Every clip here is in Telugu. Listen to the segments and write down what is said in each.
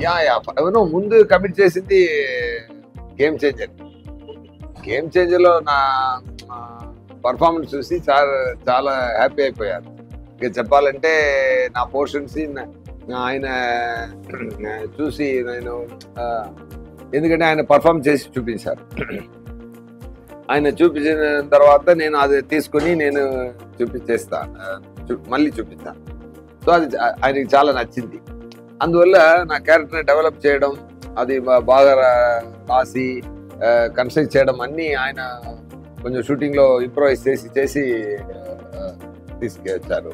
యా యా అవును ముందు కమిట్ చేసింది గేమ్ చేంజర్. గేమ్ చేంజర్ లో నా పర్ఫార్మెన్స్ చూసి చాలా హ్యాపీ అయిపోయారు. ఇక చెప్పాలంటే నా పోర్షన్స్ ఆయన చూసి నేను ఎందుకంటే ఆయన పర్ఫార్మ్ చేసి చూపించారు. ఆయన చూపించిన తర్వాత నేను అది తీసుకుని నేను మళ్ళీ చూపిస్తాను. సో అది ఆయనకి చాలా నచ్చింది. అందువల్ల నా క్యారెక్టర్ని డెవలప్ చేయడం, అది బాగా రాసి కన్స్ట్రక్ట్ చేయడం అన్నీ ఆయన కొంచెం షూటింగ్లో ఇంప్రూవైజ్ చేసి తీసుకెళ్తారు,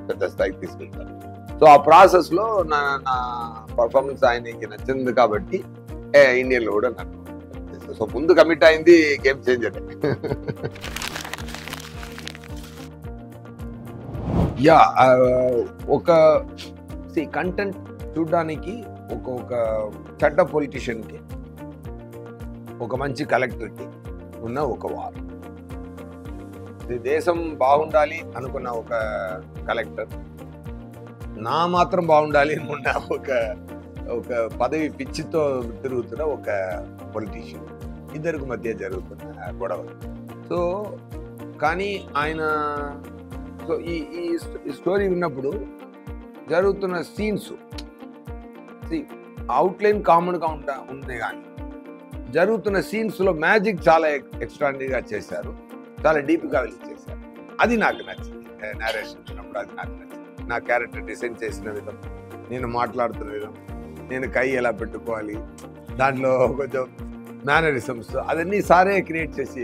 పెద్ద స్థాయికి తీసుకెళ్తారు. సో ఆ ప్రాసెస్లో నా పర్ఫార్మెన్స్ ఆయనకి నచ్చింది కాబట్టి ఇండియన్లో కూడా నాకు. సో ముందు కమిట్ అయింది గేమ్ చేంజర్. యా ఒక కంటెంట్ చూడడానికి ఒక చెడ్డ పొలిటీషియన్కి, ఒక మంచి కలెక్టర్కి ఉన్న ఒక వార్. దేశం బాగుండాలి అనుకున్న ఒక కలెక్టర్, నా మాత్రం బాగుండాలి అనుకున్న ఒక పదవి పిచ్చితో తిరుగుతున్న ఒక పొలిటీషియన్, ఇద్దరికి మధ్య జరుగుతున్న గొడవ. సో కానీ ఆయన సో ఈ స్టోరీ విన్నప్పుడు జరుగుతున్న సీన్స్ అవుట్లైన్ కామన్గా ఉంది, కానీ జరుగుతున్న సీన్స్లో మ్యాజిక్ చాలా ఎక్స్ట్రాడినరీగా చేశారు, చాలా డీప్గా వెళ్ళి చేశారు. అది నాకు నచ్చింది. నేరేషన్ ఇచ్చినప్పుడు అది నాకు నచ్చింది. నా క్యారెక్టర్ డిజైన్ చేసిన విధం, నేను మాట్లాడుతున్న విధం, నేను కై ఎలా పెట్టుకోవాలి, దాంట్లో కొంచెం మేనరిజమ్స్ అదన్నీ సారే క్రియేట్ చేసి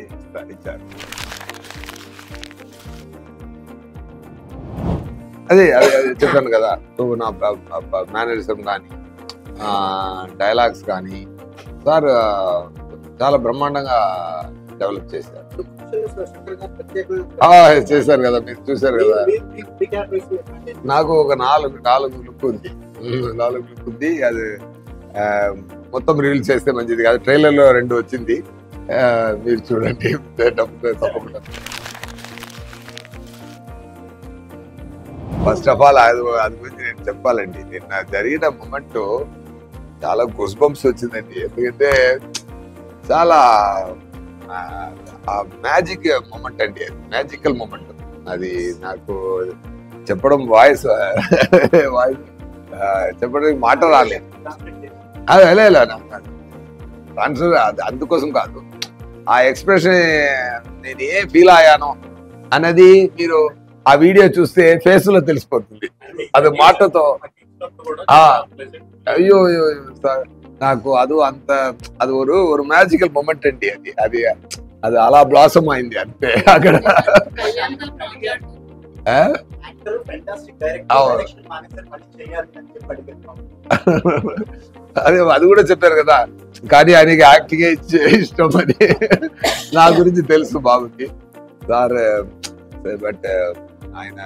ఇచ్చారు. అదే చెప్పాను కదా. సో నా మేనరిజం కానీ డైలాగ్స్ కానీ సార్ చాలా బ్రహ్మాండంగా డెవలప్ చేశారు. చేశారు కదా, మీరు చూశారు కదా. నాకు ఒక నాలుగు లుక్ ఉంది. అది మొత్తం రివీల్ చేస్తే మంచిది కాదు. ట్రైలర్లో 2 వచ్చింది, మీరు చూడండి తప్పకుండా. ఫస్ట్ ఆఫ్ ఆల్ అది గురించి నేను చెప్పాలండి. నిన్న జరిగిన మూమెంట్ చాలా గూస్ బంప్స్ వచ్చిందండి. ఎందుకంటే చాలా మ్యాజిక్ మూమెంట్ అండి, అది మ్యాజికల్ మూమెంట్. అది నాకు చెప్పడం వాయిస్ చెప్పడానికి మాట రాలేదు. అదే ఆన్సర్ అందుకోసం కాదు, ఆ ఎక్స్ప్రెషన్ నేను ఏం ఫీల్ అయ్యానో అన్నది మీరు ఆ వీడియో చూస్తే ఫేస్ లో తెలిసిపోతుంది. అది మాటతో అయ్యో నాకు అది ఒక మ్యాజికల్ మూమెంట్ అండి. అది అలా బ్లాసమ్ అయింది అంతే అక్కడ. అది కూడా చెప్పారు కదా, కానీ ఆయనకి యాక్టింగ్ ఇష్టం అని నా గురించి తెలుసు బాబుకి సార్. బట్ ఆయన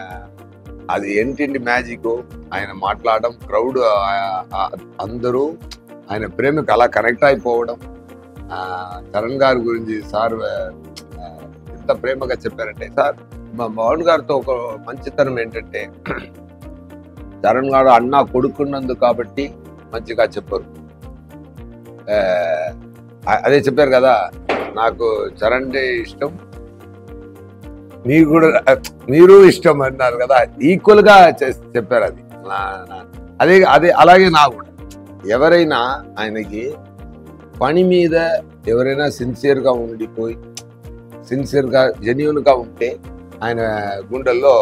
అది ఏంటి మ్యాజిక్, ఆయన మాట్లాడడం, క్రౌడ్ అందరూ ఆయన ప్రేమకు అలా కనెక్ట్ అయిపోవడం. చరణ్ గారి గురించి సార్ ఎంత ప్రేమగా చెప్పారంటే, సార్ మా మోహన్ గారితో ఒక మంచితనం ఏంటంటే, చరణ్ గారు అన్న కొడుకున్నందుకు కాబట్టి మంచిగా చెప్పరు. అదే చెప్పారు కదా, నాకు చరణ్ ఇష్టం, మీరు ఇష్టం అన్నారు కదా, ఈక్వల్ గా చెప్పారు. అదే అలాగే నా కూడా ఎవరైనా ఆయనకి పని మీద ఎవరైనా సిన్సియర్గా ఉండిపోయి సిన్సియర్గా జెన్యూన్గా ఉంటే ఆయన గుండెల్లో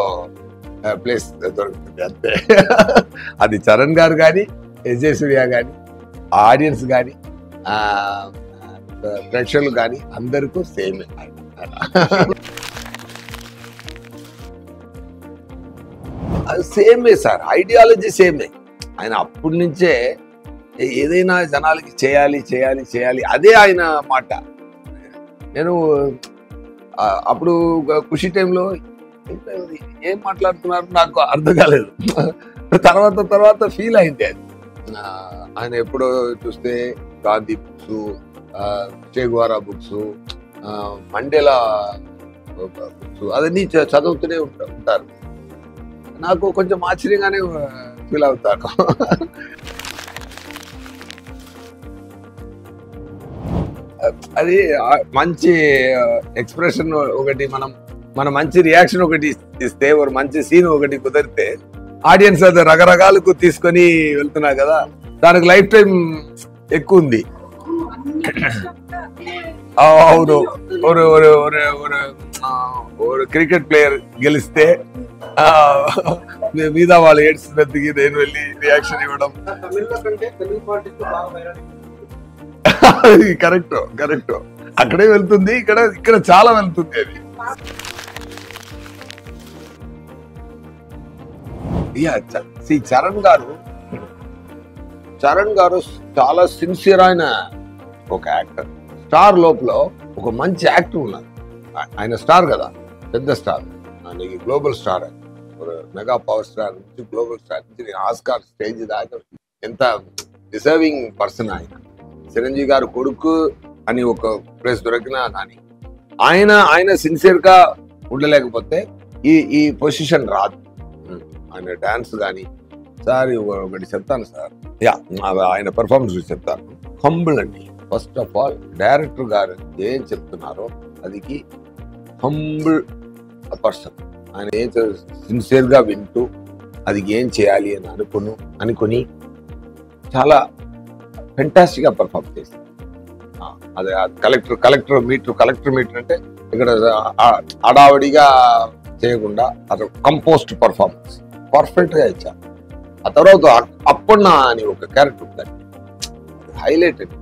ప్లేస్ దొరుకుతుంది అంతే. అది చరణ్ గారు కానీ, విజయ్ సూర్య కానీ, ఆడియన్స్ కానీ, ప్రేక్షకులు కానీ అందరికీ సేమే. సేమే సార్, ఐడియాలజీ సేమే. ఆయన అప్పటి నుంచే ఏదైనా జనాలకి చేయాలి అదే ఆయన మాట. నేను అప్పుడు ఖుషి టైంలో ఏం మాట్లాడుతున్నారు నాకు అర్థం కాలేదు. తర్వాత ఫీల్ అయింది అది. ఆయన ఎప్పుడో చూస్తే గాంధీ బుక్స్, చే గువారా బుక్స్, మండేలా బుక్స్ అవన్నీ చదువుతూనే ఉంటారు. నాకు కొంచెం ఆశ్చర్యంగానే ఫీల్ అవుతాను. అది మంచి ఎక్స్ప్రెషన్ ఒకటి, మన మంచి రియాక్షన్ ఒకటి ఇస్తే, ఒక మంచి సీన్ ఒకటి కుదిరితే ఆడియన్స్ అది రకరకాలకు తీసుకొని వెళ్తున్నారు కదా, దానికి లైఫ్ టైం ఎక్కువ ఉంది. అవును, ஒரு క్రికెట్ ప్లేయర్ గెలిస్తే మీద వాళ్ళు ఏడ్చినందుకు నేను వెళ్ళి రియాక్షన్ ఇవ్వడం. కరెక్ట్ కరెక్ట్, అక్కడే వెళ్తుంది, ఇక్కడ చాలా వెళ్తుంది అది. చరణ్ గారు చాలా సిన్సియర్ అయిన ఒక యాక్టర్. స్టార్ లోపల ఒక మంచి యాక్టర్ ఉన్నారు. ఆయన స్టార్ కదా, పెద్ద స్టార్, ఆయనకి global star, mega power star నుంచి గ్లోబల్ స్టార్ నుంచి ఆస్కార్ స్టేజ్ దాకా ఎంత డిజర్వింగ్ పర్సన్ ఆయన. చిరంజీవి గారు కొడుకు అని ఒక ప్లేస్ దొరికినా కానీ ఆయన సిన్సియర్ గా ఉండలేకపోతే ఈ పొజిషన్ రాదు. ఆయన డాన్స్ కానీ, సార్ ఒకటి చెప్తాను సార్, ఆయన పెర్ఫార్మెన్స్ చెప్తాను. హంబుల్ అండి. ఫస్ట్ ఆఫ్ ఆల్ డైరెక్టర్ గారు ఏం చెప్తున్నారో అదికి హంబుల్ పర్సన్. ఆయన ఏం సిన్సియర్ గా వింటూ అది ఏం చేయాలి అని అనుకుని చాలా ఫెంటాస్టిక్ గా పర్ఫార్మ్ చేశారు. అదే కలెక్టర్ మీటర్ అంటే ఇక్కడ అడావడిగా చేయకుండా అది కంపోస్ట్ పర్ఫార్మెన్స్ పర్ఫెక్ట్ గా ఇచ్చారు. ఆ తర్వాత అప్పన్న అని ఒక క్యారెక్టర్ ఉందండి, హైలైటెడ్.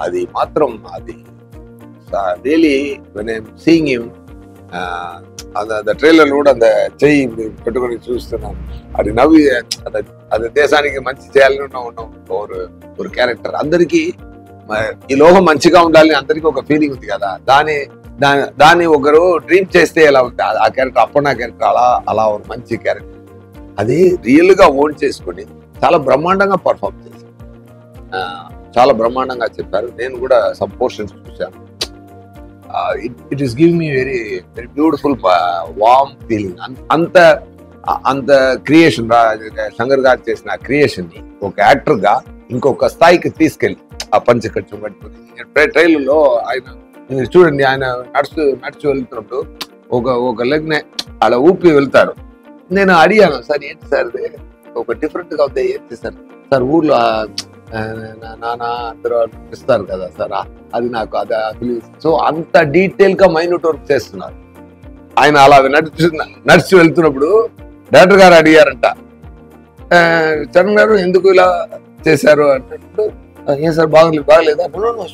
అది మాత్రం అది really when I'm seeing him, அந்த ట్రైలర్ కూడా అంత చెయ్యి పెట్టుకొని చూస్తున్నాను. అది నవ్వి అది దేశానికి మంచి చేయాలని ఉన్న ఒక క్యారెక్టర్. అందరికీ ఈ లోకం మంచిగా ఉండాలని అందరికీ ఒక ఫీలింగ్ ఉంది కదా, దాన్ని ఒకరు డ్రీమ్ చేస్తే ఎలా ఉంటుంది ఆ క్యారెక్టర్. అప్పన్న క్యారెక్టర్ అలా ఒక మంచి క్యారెక్టర్. అది రియల్ గా ఓన్ చేసుకుని చాలా బ్రహ్మాండంగా పర్ఫార్మ్ చేశారు, చాలా బ్రహ్మాండంగా చెప్పారు. నేను కూడా సమ్ పోర్షన్స్ చూశాను. It is give me very very beautiful warm feeling. అంత క్రియేషన్, శంకర్ గారు చేసిన క్రియేషన్ ని ఒక యాక్టర్ గా ఇంకొక స్థాయికి తీసుకెళ్ళి ఆ పంచకట్టం కట్టుకుని ట్రైలర్లో ఆయన చూడండి, ఆయన నడుచు వెళ్తున్నప్పుడు ఒక లెగ్ నే అలా ఊపి వెళ్తారు. నేను అడిగాను, సార్ ఏంటి సార్ ఒక డిఫరెంట్ గా ఉంది, ఏంటి సార్ ఊర్లో నాన్న అందరూ ఇస్తారు కదా సార్, అది నాకు అది. సో అంత డీటెయిల్ గా మైన్యూట్ వర్క్ చేస్తున్నారు ఆయన. అలా నడిచి వెళ్తున్నప్పుడు డైరెక్టర్ గారు అడిగారంట, చరణ్ గారు ఎందుకు ఇలా చేశారు అన్నప్పుడు, ఏం సార్ బాగలేదా?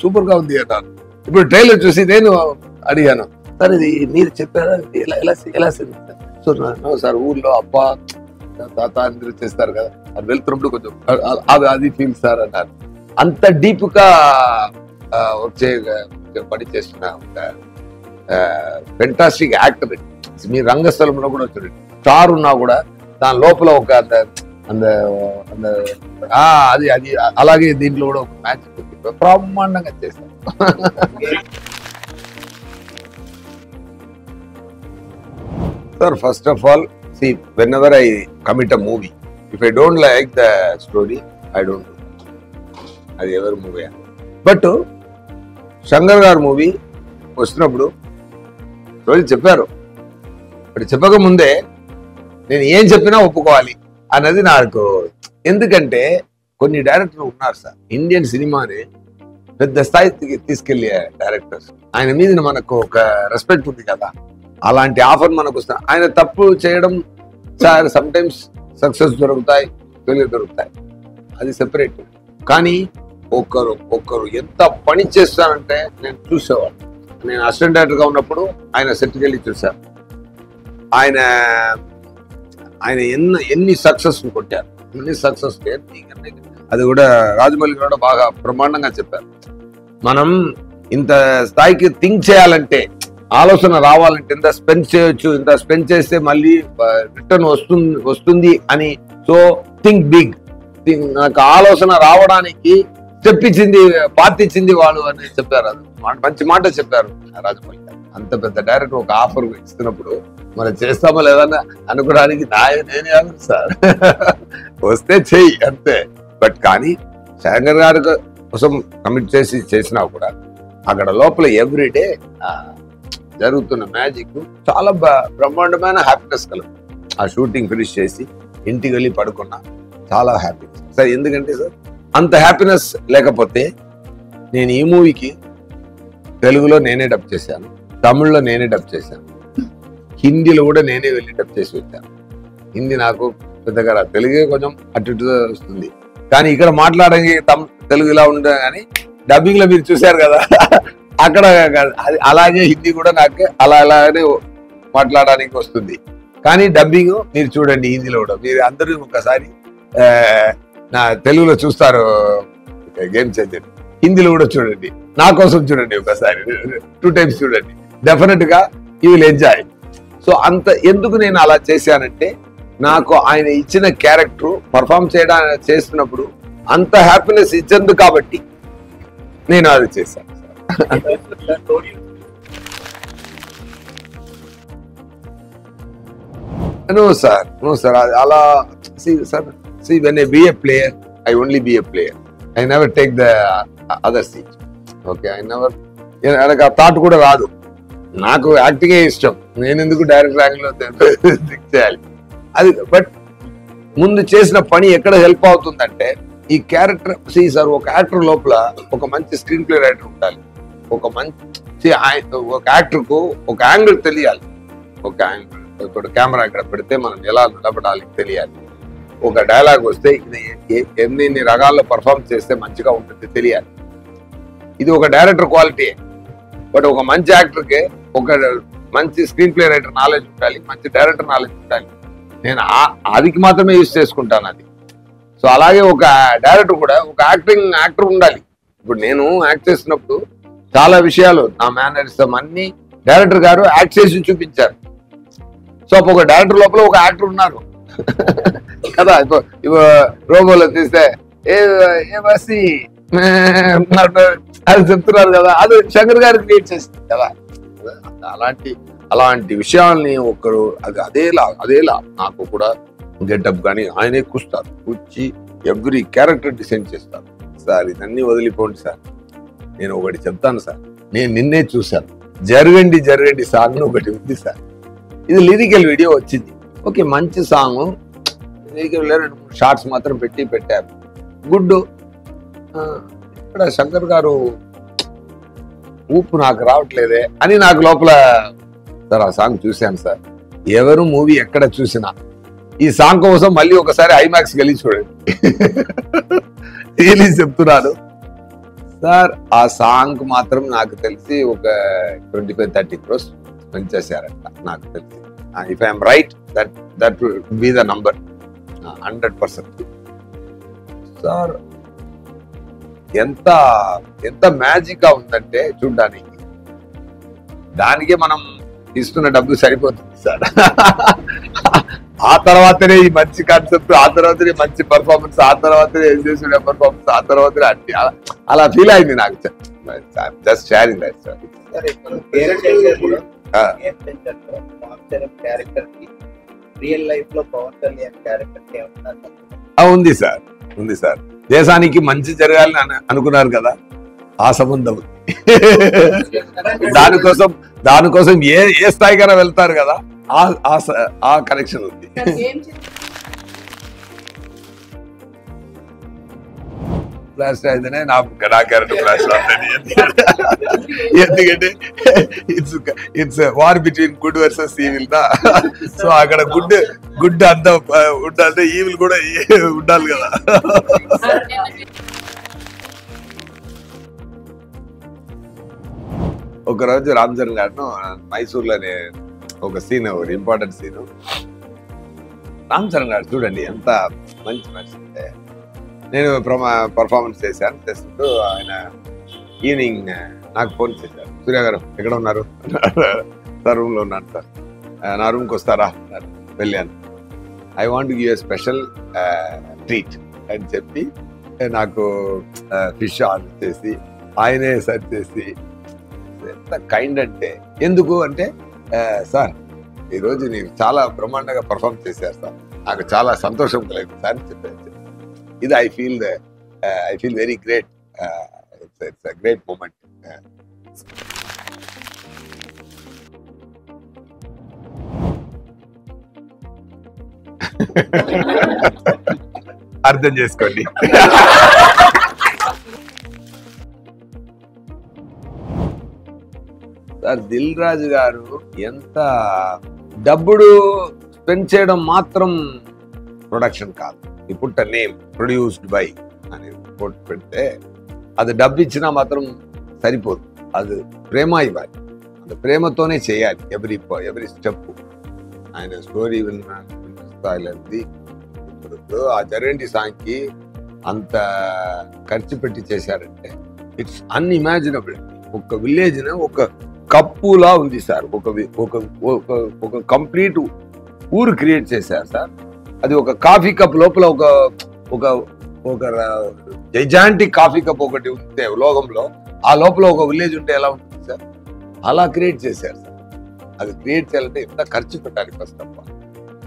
సూపర్ గా ఉంది అన్నారు. ఇప్పుడు ట్రైలర్ చూసి నేను అడిగాను, సార్ ఇది మీరు చెప్పారా, ఎలా సో సార్ ఊర్లో అప్ప తాత అందరూ చేస్తారు కదా, అది వెళ్తున్నప్పుడు కొంచెం అది ఫీల్ సార్ అన్నారు. అంత డీప్ గా వచ్చే పని చేస్తున్న ఫెంటాస్టిక్ యాక్టర్. మీ రంగస్థలంలో కూడా చూడండి, స్టార్ ఉన్నా కూడా దాని లోపల ఒక అది అలాగే దీంట్లో కూడా ఒక మ్యాచ్ బ్రహ్మాండంగా చేస్తారు. Sir first of all, see, whenever I commit a movie, if I don't like the story, I don't do it. అది ఎవరి మూవీ. బట్ శంకర్ గారు మూవీ వస్తున్నప్పుడు రోజు చెప్పారు, ఇప్పుడు చెప్పక ముందే నేను ఏం చెప్పినా ఒప్పుకోవాలి అన్నది నాకు. ఎందుకంటే కొన్ని డైరెక్టర్లు ఉన్నారు సార్, ఇండియన్ సినిమాని పెద్ద స్థాయికి తీసుకెళ్లే డైరెక్టర్స్. ఆయన మీద మనకు ఒక రెస్పెక్ట్ ఉంది కదా, అలాంటి ఆఫర్ మనకు వస్తుంది. ఆయన తప్పు చేయడం సార్, సమ్ టైమ్స్ సక్సెస్ దొరుకుతాయి, ఫెయిల్యూర్ దొరుకుతాయి, అది సెపరేట్. కానీ ఒకరు ఎంత పని చేస్తారంటే నేను చూసేవాడు. నేను అసిస్టెంట్ డైరెక్టర్ గా ఉన్నప్పుడు ఆయన సెట్కి వెళ్ళి చూశాను. ఆయన ఎన్ని సక్సెస్ కొట్టారు, ఎన్ని సక్సెస్. అది కూడా రాజమౌళి కూడా బాగా బ్రహ్మాండంగా చెప్పారు. మనం ఇంత స్థాయికి థింక్ చేయాలంటే, ఆలోచన రావాలంటే ఇంత స్పెండ్ చేయొచ్చు, ఇంత స్పెండ్ చేస్తే మళ్ళీ రిటర్న్ వస్తుంది అని. So think big. నాకు ఆలోచన రావడానికి స్టెప్ ఇచ్చింది, పార్టీ ఇచ్చింది వాళ్ళు అని చెప్పారు. అది మంచి మాట చెప్పారు రాజమౌళి గారు. అంత పెద్ద డైరెక్టర్ ఒక ఆఫర్ ఇస్తున్నప్పుడు మనం చేస్తామో లేదన్నా అనుకోవడానికి నేనే ఆఫర్ సార్, వస్తే చెయ్యి అంతే. బట్ కానీ శంకర్ గారి కోసం కమిట్ చేసినా కూడా అక్కడ లోపల ఎవ్రీడే జరుగుతున్న మ్యాజిక్ చాలా బ్రహ్మాండమైన హ్యాపీనెస్ కలదు. ఆ షూటింగ్ ఫినిష్ చేసి ఇంటికి వెళ్ళి పడుకున్నా చాలా హ్యాపీనెస్ సార్. ఎందుకంటే సార్ అంత హ్యాపీనెస్ లేకపోతే నేను ఈ మూవీకి తెలుగులో నేనే డబ్ చేశాను, తమిళ్లో నేనే డబ్ చేశాను, హిందీలో కూడా నేనే వెళ్ళి డబ్ చేసి వచ్చాను. హిందీ నాకు పెద్దగా తెలుగే కొంచెం అటు ఇటు వస్తుంది, కానీ ఇక్కడ మాట్లాడడానికి తెలుగు ఇలా ఉండదు. కానీ డబ్బింగ్ లో మీరు చూశారు కదా అక్కడ అలాగే హిందీ కూడా నాకు అలానే మాట్లాడడానికి వస్తుంది. కానీ డబ్బింగ్ మీరు చూడండి హిందీలో కూడా. మీరు అందరూ ఒకసారి నా తెలుగులో చూస్తారు గేమ్ చేంజర్, హిందీలో కూడా చూడండి, నా కోసం చూడండి ఒకసారి, 2 times చూడండి, డెఫినెట్ గా యూ విల్ ఎంజాయ్. సో అంత ఎందుకు నేను అలా చేశానంటే నాకు ఆయన ఇచ్చిన క్యారెక్టర్ పర్ఫామ్ చేస్తున్నప్పుడు అంత హ్యాపీనెస్ ఇచ్చింది కాబట్టి నేను అది చేశాను. No sir, అలా see when I be a player, I only be a player. I never take the other seat. Okay, నాకు ఆ థాట్ కూడా రాదు. నాకు యాక్టింగే ఇష్టం, నేను ఎందుకు డైరెక్ట్ ర్యాంక్ లో చేయాలి అది. బట్ ముందు చేసిన పని ఎక్కడ హెల్ప్ అవుతుందంటే ఈ క్యారెక్టర్ సార్, ఒక యాక్టర్ లోపల ఒక మంచి స్క్రీన్ ప్లే రైటర్ ఉండాలి, ఒక యాక్టర్ కు ఒక యాంగిల్ తెలియాలి, ఒక యాంగిల్ ఇప్పుడు కెమెరా ఇక్కడ పెడితే మనం ఎలా నిలబడాలి తెలియాలి, ఒక డైలాగ్ వస్తే ఇది ఎన్ని రకాల్లో పర్ఫామ్ చేస్తే మంచిగా ఉంటుంది తెలియాలి. ఇది ఒక డైరెక్టర్ క్వాలిటీ. బట్ ఒక మంచి యాక్టర్కి ఒక మంచి స్క్రీన్ ప్లే రైటర్ నాలెడ్జ్ ఉండాలి, మంచి డైరెక్టర్ నాలెడ్జ్ ఉండాలి. నేను అదికి మాత్రమే యూజ్ చేసుకుంటాను అది. సో అలాగే ఒక డైరెక్టర్ కూడా ఒక యాక్టర్ ఉండాలి. ఇప్పుడు నేను యాక్ట్ చేసినప్పుడు చాలా విషయాలు నా మేనరిజం అన్ని డైరెక్టర్ గారు యాక్ట్ చేసి చూపించారు. సో ఒక డైరెక్టర్ లోపల ఒక యాక్టర్ ఉన్నారు కదా. ఇప్పుడు రోబోలో తీస్తే అది చెప్తున్నారు కదా, అది శంకర్ గారు క్రియేట్ చేస్తుంది కదా. అలాంటి విషయాల్ని ఒకరు అదేలా నాకు కూడా గెటప్ కానీ ఆయనే కూర్చి ఎవ్రీ క్యారెక్టర్ డిసైన్ చేస్తారు. సార్ ఇదన్నీ వదిలిపోండి సార్, నేను ఒకటి చెప్తాను సార్, నేను నిన్నే చూశాను, జరగండి సాంగ్ ఒకటి ఉంది సార్. ఇది లిరికల్ వీడియో వచ్చింది, ఓకే మంచి సాంగ్, లిరికల్ 2-3 షార్ట్స్ మాత్రం పెట్టారు, గుడ్. ఇక్కడ శంకర్ గారు ఊపు నాకు రావట్లేదే అని నాకు లోపల సార్ ఆ సాంగ్ చూశాను సార్. ఎవరు మూవీ ఎక్కడ చూసినా ఈ సాంగ్ కోసం మళ్ళీ ఒకసారి ఐమాక్స్ వెళ్ళి చూడండి చెప్తున్నాను సార్. ఆ సాంగ్ మాత్రం నాకు తెలిసి ఒక 25-30 crores స్పెండ్ చేశారంట నాకు తెలిసి. If I'm right that will be the number 100%. Sir ఎంత మ్యాజిక్ గా ఉందంటే చూడ్డానికి, దానికే మనం ఇస్తున్న డబ్బు సరిపోతుంది సార్. ఆ తర్వాతనే ఈ మంచి కాన్సెప్ట్, ఆ తర్వాతనే మంచి పర్ఫార్మెన్స్, ఆ తర్వాతనే చేసిన పర్ఫార్మెన్స్, ఆ తర్వాతనే అన్ని అలా ఫీల్ అయింది నాకు. Just sharing that sir. ఉంది సార్. దేశానికి మంచి జరగాలని అనుకున్నారు కదా, ఆ సంబంధం దానికోసం ఏ స్థాయికైనా వెళ్తారు కదా, ఆ కనెక్షన్ ఉంది. ఫ్లాష్ అయితేనే నా క్యారెక్టర్ ఫ్లాష్ అవుతుంది. ఎందుకంటే it's war between good versus evil దా. సో అక్కడ గుడ్ అంతా ఉండాలంటే ఈవిల్ కూడా ఉండాలి కదా. ఒకరోజు రామ్ చరణ్ గారు మైసూర్లోనే ఒక సీన్, ఒక ఇంపార్టెంట్ సీన్. రామ్ చరణ్ గారు చూడండి ఎంత మంచి మనిషి అంటే, నేను పర్ఫార్మెన్స్ చేస్తూ ఆయన ఈవినింగ్ నాకు ఫోన్ చేశారు, సూర్య గారు ఎక్కడ ఉన్నారు? సార్ రూమ్లో ఉన్నాను సార్, నా రూమ్కి వస్తారా? వెళ్ళాను. I want give a special treat అని చెప్పి నాకు ఫిష్ ఆర్డర్ చేసి ఆయనే సర్వ్ చేసి, ఎంత కైండ్ అంటే. ఎందుకు అంటే సార్ ఈరోజు నేను చాలా బ్రహ్మాండంగా పర్ఫార్మ్ చేశారు సార్, నాకు చాలా సంతోషం కలిగింది సార్ చెప్పారు. ఇది I feel very great. It's a great moment. అర్థం చేసుకోండి. సార్ దిల్ రాజు గారు ఎంత డబ్బుడు స్పెండ్ చేయడం మాత్రం ప్రొడక్షన్ కాదు. ఇప్పుడు నేమ్ ప్రొడ్యూస్డ్ బై అని కోట్ పెడితే అది డబ్బు ఇచ్చినా మాత్రం సరిపోదు, అది ప్రేమ ఇవ్వాలి, అది ప్రేమతోనే చేయాలి ఎవరి స్టెప్. ఆయన స్టోరీ విన్నది ఇప్పుడు ఆ జరేంటి సాంగ్కి అంత ఖర్చు పెట్టి చేశారంటే ఇట్స్ అన్ఇమాజినబుల్. ఒక విలేజ్ ఒక కప్పులా ఉంది సార్, ఒక కంప్లీట్ ఊరు క్రియేట్ చేశారు సార్. అది ఒక కాఫీ కప్ లోపల ఒక జైజాంటిక్ కాఫీ కప్ ఒకటి ఉంటే లోకంలో, ఆ లోపల ఒక విలేజ్ ఉంటే ఎలా ఉంటుంది సార్? అలా క్రియేట్ చేశారు సార్. అది క్రియేట్ చేయాలంటే ఎంత ఖర్చు పెట్టాలి ఫస్ట్ ఆఫ్ ఆల్.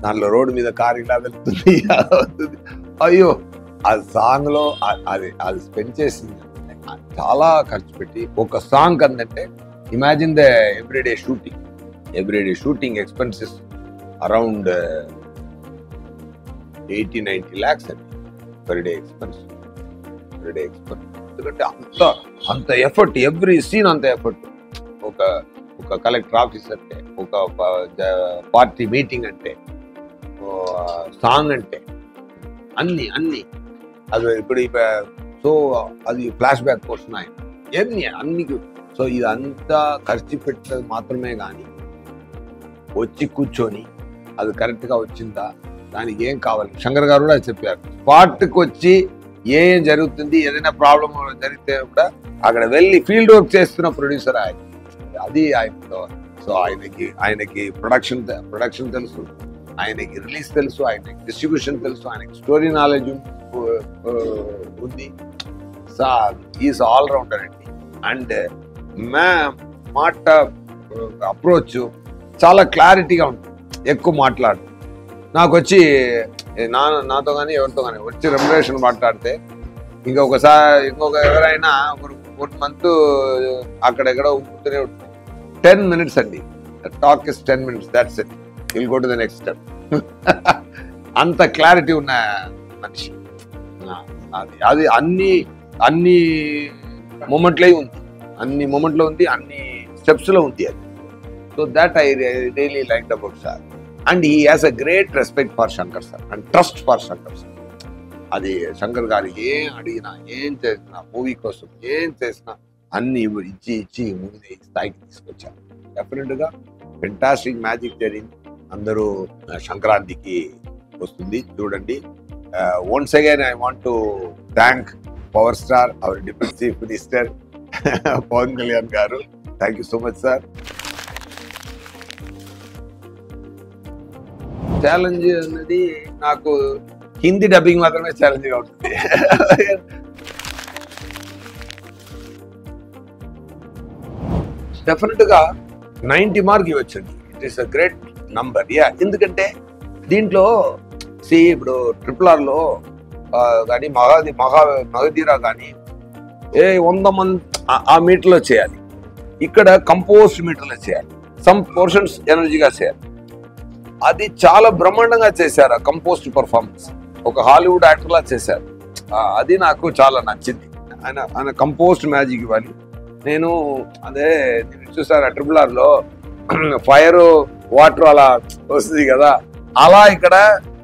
దాంట్లో రోడ్డు మీద కారు ఇలా వెళ్తుంది, అయ్యో ఆ సాంగ్ లో అది స్పెండ్ చేసింది చాలా ఖర్చు పెట్టి ఒక సాంగ్ అందంటే imagine the everyday shooting expenses around 80-90 lakhs అండి పర్ డే ఎక్స్పెన్స్. ఎందుకంటే అంత ఎఫర్ట్, ఎవ్రీ సీన్ అంత ఎఫర్ట్. ఒక కలెక్టర్ ఆఫీస్ అంటే, ఒక పార్టీ మీటింగ్ అంటే, సాంగ్ అంటే అన్ని అది ఇప్పుడు సో అది ఫ్లాష్ బ్యాక్ పోర్షన్ అన్ని. సో ఇదంతా ఖర్చు పెట్టేది మాత్రమే కానీ వచ్చి కూర్చొని అది కరెక్ట్గా వచ్చిందా, దానికి ఏం కావాలి శంకర్ గారు కూడా చెప్పారు. స్పాట్కి వచ్చి ఏం జరుగుతుంది, ఏదైనా ప్రాబ్లం జరిగితే కూడా అక్కడ వెళ్ళి ఫీల్డ్ వర్క్ చేస్తున్న ప్రొడ్యూసర్ ఆయన. అది ఆయనతో. సో ఆయనకి ప్రొడక్షన్ తెలుసు, ఆయనకి రిలీజ్ తెలుసు, ఆయనకి డిస్ట్రిబ్యూషన్ తెలుసు, ఆయనకి స్టోరీ నాలెడ్జ్ ఉంది. ఈజ్ ఆల్ రౌండర్ అండి. అండ్ మాట అప్రోచ్ చాలా క్లారిటీగా ఉంటుంది, ఎక్కువ మాట్లాడు. నాకు వచ్చి నాతో కానీ ఎవరితో కానీ వచ్చి రెమ్యునరేషన్ మాట్లాడితే ఇంకొక ఎవరైనా ఒక మంత్ అక్కడెక్కడో ఉంటూనే ఉంటుంది. 10 minutes అండి, talk is 10 minutes, that's it, will go to the next step. అంత క్లారిటీ ఉన్న మనిషి. అది అన్ని మూమెంట్లో ఉంది, అన్ని స్టెప్స్లో ఉంది అది. So that I really liked about sir. And he has a great respect for Shankar sir and trust for Shankar sir. అది శంకర్ గారు ఏం అడిగినా, ఏం చేసినా, మూవీ కోసం ఏం చేసినా అన్ని ఇచ్చి మూవీ స్థాయికి తీసుకొచ్చారు. డెఫినెట్గా ఫెంటాస్టిక్ మ్యాజిక్ జరిగింది. అందరూ సంక్రాంతికి వస్తుంది చూడండి. Once again I want to thank power star, our deputy chief minister Pavan Kalyan garu. Thank you so much sir. Challenge అనేది నాకు హిందీ డబ్బింగ్ మాత్రమే ఛాలెంజ్గా ఉంటుంది. డెఫినెట్గా 90 మార్క్ ఇవ్వచ్చండి. It is a great number. ఎందుకంటే దీంట్లో ఇప్పుడు RRRలో కానీ మగధీరా కానీ 100 మంది ఆ మీటర్లో చేయాలి, ఇక్కడ కంపోజ్డ్ మీటర్లో చేయాలి, సమ్ పోర్షన్స్ ఎనర్జీగా చేయాలి. అది చాలా బ్రహ్మాండంగా చేశారు. ఆ కంపోజ్డ్ పర్ఫార్మెన్స్ ఒక హాలీవుడ్ యాక్టర్లా చేశారు. అది నాకు చాలా నచ్చింది. ఆయన కంపోజ్డ్ మ్యాజిక్ ఇవ్వాలి. నేను చూసాను RRRలో ఫైర్ వాటర్ అలా వస్తుంది కదా, అలా ఇక్కడ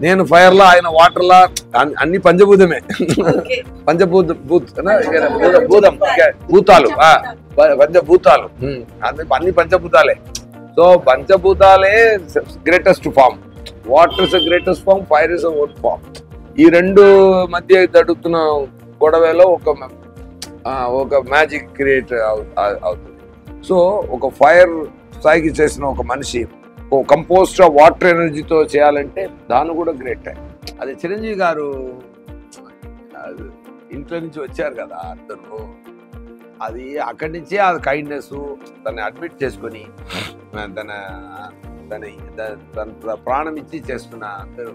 నేను ఫైర్ లా, ఆయన వాటర్ లా, అన్ని పంచభూతమే. పంచభూతాలు అన్ని పంచభూతాలే. సో పంచభూతాలే greatest form. Water is greatest form, fire is own form. ఈ రెండు మధ్య జరుగుతున్న గొడవలో ఒక మ్యాజిక్ క్రియేట్ అవుతుంది. సో ఒక ఫైర్ స్థాయికి చేసిన ఒక మనిషి కంపోస్ట్ వాటర్ ఎనర్జీతో చేయాలంటే దాన్ని కూడా గ్రేట్. అది చిరంజీవి గారు ఇంట్లో నుంచి వచ్చారు కదా అందరూ, అది అక్కడి నుంచే ఆ కైండ్నెస్ దాన్ని అడ్మిట్ చేసుకొని తన ప్రాణం ఇచ్చి చేస్తున్న అందరూ.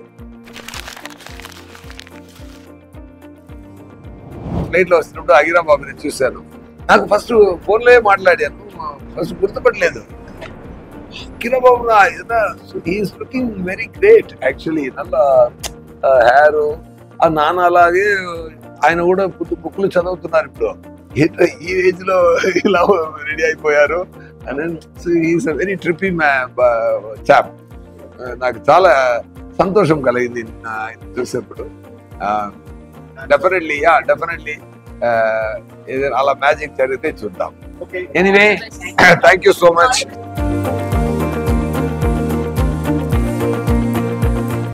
ఫ్లైట్లో వస్తున్నప్పుడు అగిరా బాబుని చూశాను. నాకు ఫస్ట్ ఫోన్లో మాట్లాడాను, ఫస్ట్ గుర్తుపట్టలేదు. Kirababu is looking very great actually. నల్ల హెయిర్, ఆ నాన్న అలాగే ఆయన కూడా బుక్లు చదువుతున్నారు ఇప్పుడు. ఈ ఏజ్ లో ఇలా రెడీ అయిపోయారు. Is a very trippy chap. నాకు చాలా సంతోషం కలిగింది చూసేప్పుడు. డెఫినెట్లీ ఏదైనా అలా మ్యాజిక్ జరిగితే చూద్దాం. Anyway, thank you so much.